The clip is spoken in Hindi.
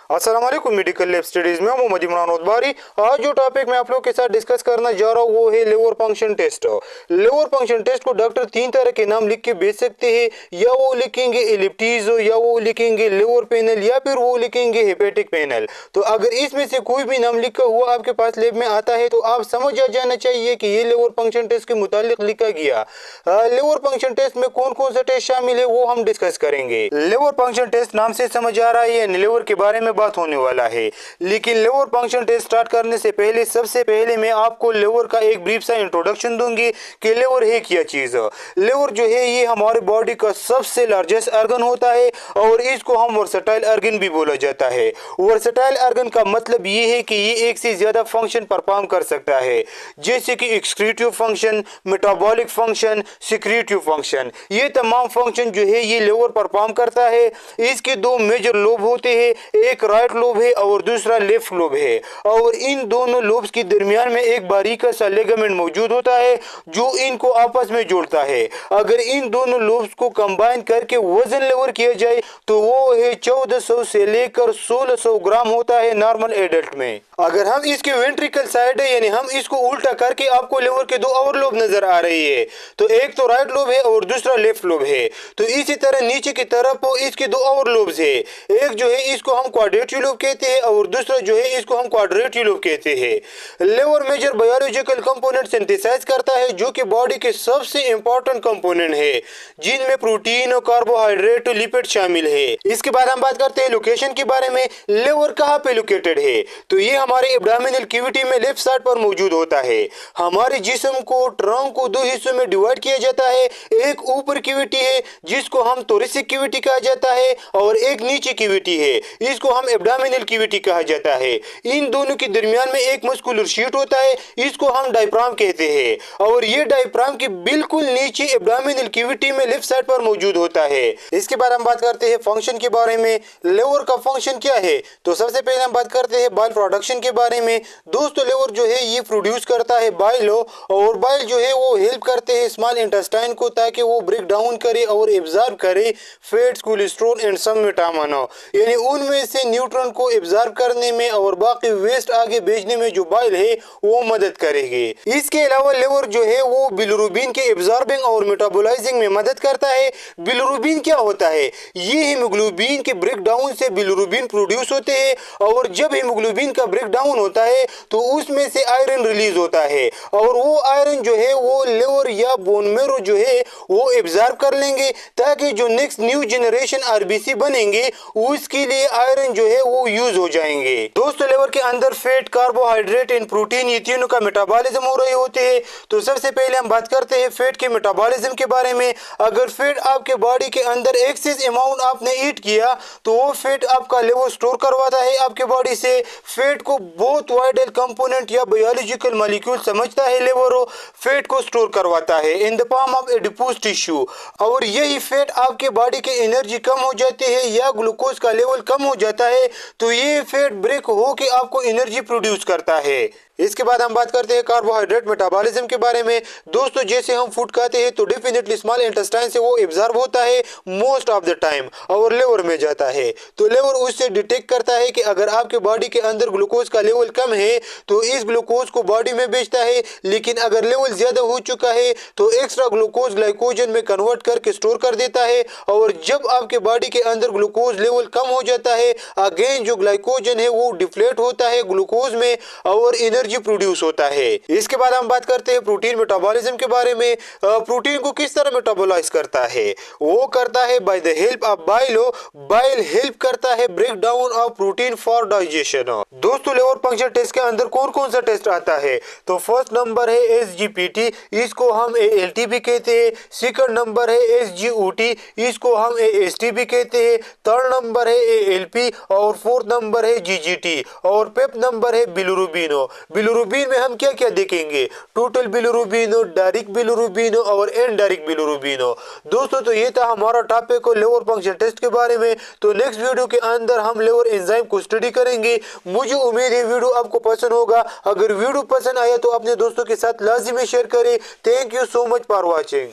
अस्सलाम वालेकुम। मेडिकल लैब स्टडीज में मोहम्मद इमरान उद्बारी। आज जो टॉपिक मैं आप लोग के साथ डिस्कस करना जा रहा हूँ वो है liver function test. Liver function test को डॉक्टर तीन तरह के नाम लिख के भेज सकते हैं, या वो लिखेंगे एलिप्टीज, या वो लिखेंगे लिवर पैनल, या फिर वो लिखेंगे हेपेटिक पैनल। तो अगर इसमें से कोई भी नाम लिखा हुआ आपके पास लैब में आता है तो आप समझ आ जाना चाहिए कि ये लिवर फंक्शन टेस्ट के मुतालिक लिखा गया। लिवर फंक्शन टेस्ट में कौन कौन सा टेस्ट शामिल है वो हम डिस्कस करेंगे। लिवर फंक्शन टेस्ट नाम से समझ आ रहा है लिवर के बारे में बात होने वाला है, लेकिन लिवर फंक्शन टेस्ट स्टार्ट करने से पहले सबसे पहले मैं आपको लिवर का एक ब्रीफ सा इंट्रोडक्शन दूंगी कि लिवर है क्या चीज। लिवर जो है ये हमारे बॉडी का सबसे लार्जेस्ट ऑर्गन होता है और इसको हम वर्सेटाइल ऑर्गन भी बोला जाता है। वर्सेटाइल ऑर्गन का मतलब ये है कि ये एक से ज्यादा फंक्शन परफॉर्म कर सकता है, जैसे कि excretive function, metabolic function, secretive function. ये तमाम फंक्शन जो है ये लिवर परफॉर्म करता है। इसके दो मेजर लोब होते हैं, एक राइट लोब है और दूसरा लेफ्ट लोब है, और इन दोनों लोब्स के दरमियान में एक बारीका सा लिगामेंट मौजूद होता है जो इनको आपस में जोड़ता है। अगर इन दोनों लोब्स को कंबाइन करके वजन लिवर किया जाए तो वो है 1400 से लेकर 1600 ग्राम होता है नॉर्मल एडल्ट में। अगर हम इसके वेंट्रिकल साइड है यानी हम इसको उल्टा करके आपको लिवर के दो और लोब नजर आ रही है, तो एक तो राइट लोब है और दूसरा लेफ्ट लोब है। तो इसी तरह नीचे की तरफ इसके दो और लोब्स है, एक जो है इसको हम क्वाड्रेटिक लोब कहते हैं और दूसरा जो है इसको हम क्वाड्रेटिक लोब कहते हैं। Liver major biological component synthesise करता है जो कि बॉडी के सबसे इंपॉर्टेंट कंपोनेंट है, जिनमें प्रोटीन और कार्बोहाइड्रेट और लिपिड शामिल है। इसके बाद हम बात करते हैं लोकेशन के बारे में। लिवर कहाँ पे लोकेटेड है, तो ये हमारे एब्डोमिनल कैविटी में लेफ्ट साइड पर मौजूद होता है। हमारे जिस्म को ट्रंक को दो हिस्सों में डिवाइड किया जाता है, एक ऊपर कैविटी है जिसको हम थोरेसिक कैविटी कहा जाता है और एक नीचे कैविटी है, इसको हम एब्डोमिनल कैविटी कहा जाता है। इन दोनों के दरमियान में एक मस्कुलर शीट होता है, इसको हम डायफ्राम कहते हैं, और ये डायफ्राम के बिल्कुल नीचे एब्डोमिनल कैविटी में लेफ्ट साइड पर मौजूद होता है। इसके बाद हम बात करते हैं फंक्शन के बारे में। लिवर का फंक्शन क्या है, तो सबसे पहले हम बात करते हैं बाइल प्रोडक्शन के बारे में। दोस्तों लिवर जो है ये प्रोड्यूस करता है बाइल, और बाइल जो है वो हेल्प करते हैं स्मॉल इंटेस्टाइन को ताकि वो ब्रेक डाउन करे और एब्जॉर्ब करे fats, cholesterol and some vitamin, यानी उनमें से न्यूट्रॉन को एब्जॉर्ब करने में और बाकी वेस्ट आगे भेजने में जो बाइल है वो मदद करेगी। इसके अलावा लिवर जो है वो बिलिरुबिन के एब्जॉर्बिंग और मेटाबोलाइजिंग में मदद करता है। बिलिरुबिन क्या होता है, ये हीमोग्लोबिन के ब्रेक डाउन से बिलिरुबिन प्रोड्यूस होते हैं, और जब हीमोग्लोबिन का ब्रेक डाउन होता है तो उसमें से आयरन रिलीज होता है, और वो आयरन जो है वो लिवर या बोन मैरो जो है वो एब्जॉर्ब कर लेंगे ताकि जो नेक्स्ट न्यू जनरेशन आरबीसी बनेंगे उसके लिए आयरन जो है वो यूज हो जाएंगे। दोस्तों लिवर के अंदर फैट, कार्बोहाइड्रेट एंड प्रोटीन ये तीनों का मेटाबॉलिज्म हो रहे होते हैं। तो सबसे पहले हम बात करते हैं फैट के मेटाबॉलिज्म के बारे में। अगर फैट आपके बॉडी के अंदर एक्सेस अमाउंट आपने ईट किया तो वो फैट आपका लिवर स्टोर करवाता है आपके बॉडी से। फैट को बहुत वाइटल कंपोनेंट या बायोलॉजिकल मॉलिक्यूल समझता है लिवर, फैट को स्टोर करवाता है in the form of adipose tissue, और यही फैट आपके बॉडी की एनर्जी कम हो जाती है या ग्लूकोज का लेवल कम हो जाता है तो ये फैट ब्रेक हो के आपको एनर्जी प्रोड्यूस करता है। इसके बाद हम बात करते हैं कार्बोहाइड्रेट मेटाबॉलिज्म के बारे में। दोस्तों जैसे हम फूड खाते हैं तो डेफिनेटली स्मॉल इंटेस्टाइन से वो एब्जॉर्ब होता है मोस्ट ऑफ द टाइम और लिवर में जाता है। तो लिवर उससे डिटेक्ट करता है कि अगर आपके बॉडी के अंदर ग्लूकोज का लेवल कम है तो इस ग्लूकोज को बॉडी में भेजता है, लेकिन अगर लेवल ज्यादा हो चुका है तो एक्स्ट्रा ग्लूकोज ग्लाइकोजन में कन्वर्ट करके स्टोर कर देता है, और जब आपके बॉडी के अंदर ग्लूकोज लेवल कम हो जाता है अगेन जो ग्लाइकोजन है वो डिफ्लेट होता है ग्लूकोज में और एनर्जी प्रोड्यूस होता है। इसके बाद हम बात करते हैं प्रोटीन मेटाबॉलिज्म के बारे में। प्रोटीन को किस तरह मेटाबोलाइज करता है, वो करता है by the help of bile. Bile help करता है break down of protein for digestion. दोस्तों लिवर फंक्शन टेस्ट के अंदर कौन कौन सा टेस्ट आता है, तो फर्स्ट नंबर है SGPT, इसको हम ALT भी कहते हैं। सेकंड नंबर है SGOT, इसको हम AST भी कहते हैं। थर्ड नंबर है ALP और फोर्थ नंबर है GGT, और फिफ्थ नंबर है बिलिरुबिन। बिलिरुबिन में हम क्या क्या देखेंगे, टोटल बिलिरुबिन, डायरेक्ट बिलिरुबिन और इनडायरेक्ट बिलिरुबिन। दोस्तों तो ये था हमारा टॉपिक लिवर फंक्शन टेस्ट के बारे में। तो नेक्स्ट वीडियो के अंदर हम लिवर एंजाइम को स्टडी करेंगे। मुझे उम्मीद है वीडियो आपको पसंद होगा। अगर वीडियो पसंद आया तो अपने दोस्तों के साथ लाजिमी शेयर करें। Thank you so much for watching.